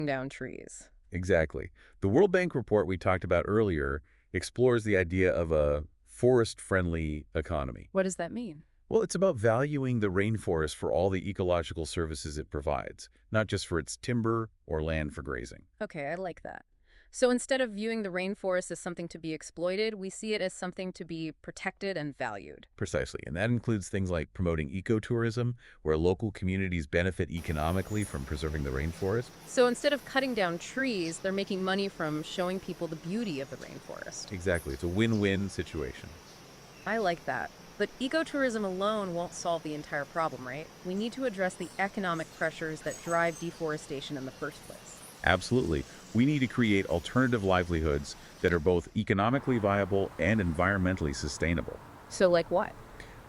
down trees. Exactly. The World Bank report we talked about earlier explores the idea of a forest-friendly economy. What does that mean? Well, it's about valuing the rainforest for all the ecological services it provides, not just for its timber or land for grazing. Okay, I like that. So instead of viewing the rainforest as something to be exploited, we see it as something to be protected and valued. Precisely. And that includes things like promoting ecotourism, where local communities benefit economically from preserving the rainforest. So instead of cutting down trees, they're making money from showing people the beauty of the rainforest. Exactly. It's a win-win situation. I like that. But ecotourism alone won't solve the entire problem, right? We need to address the economic pressures that drive deforestation in the first place. Absolutely. We need to create alternative livelihoods that are both economically viable and environmentally sustainable. So like what?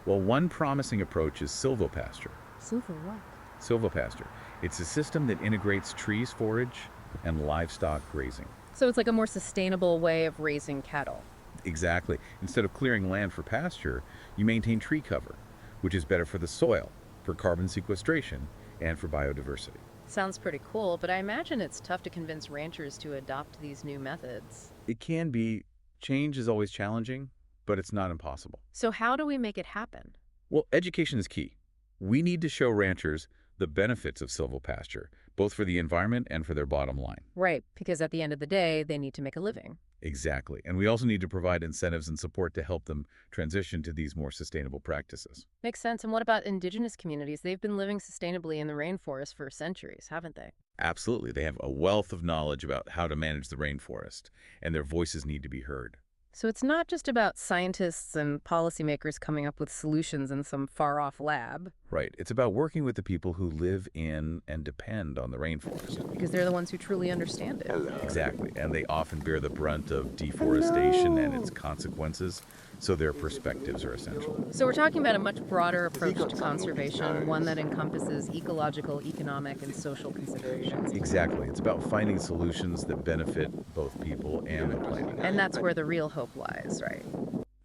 Well, one promising approach is silvopasture. Silver what? Silvopasture. It's a system that integrates trees forage and livestock grazing. So it's like a more sustainable way of raising cattle. Exactly. Instead of clearing land for pasture, you maintain tree cover, which is better for the soil, for carbon sequestration, and for biodiversity. Sounds pretty cool, but I imagine it's tough to convince ranchers to adopt these new methods. It can be, change is always challenging, but it's not impossible. So how do we make it happen? Well, education is key. We need to show ranchers the benefits of silvopasture, both for the environment and for their bottom line. Right, because at the end of the day, they need to make a living. Exactly. And we also need to provide incentives and support to help them transition to these more sustainable practices. Makes sense. And what about indigenous communities? They've been living sustainably in the rainforest for centuries, haven't they? Absolutely. They have a wealth of knowledge about how to manage the rainforest, and their voices need to be heard. So it's not just about scientists and policymakers coming up with solutions in some far-off lab, Right. It's about working with the people who live in and depend on the rainforest. because they're the ones who truly understand it. Exactly. And they often bear the brunt of deforestation and its consequences, so their perspectives are essential. So we're talking about a much broader approach to conservation, one that encompasses ecological, economic, and social considerations. Exactly. It's about finding solutions that benefit both people and the planet. And that's where the real hope lies, right?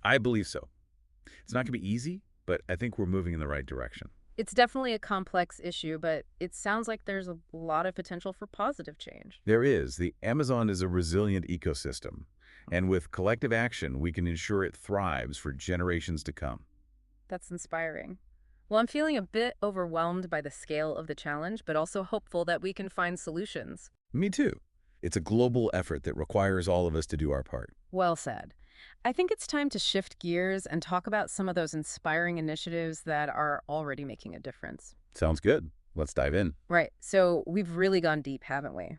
I believe so. It's not going to be easy, but I think we're moving in the right direction. It's definitely a complex issue, but it sounds like there's a lot of potential for positive change. There is. The Amazon is a resilient ecosystem, and with collective action, we can ensure it thrives for generations to come. That's inspiring. Well, I'm feeling a bit overwhelmed by the scale of the challenge, but also hopeful that we can find solutions. Me too. It's a global effort that requires all of us to do our part. Well said. I think it's time to shift gears and talk about some of those inspiring initiatives that are already making a difference. Sounds good. Let's dive in. Right. So we've really gone deep, haven't we?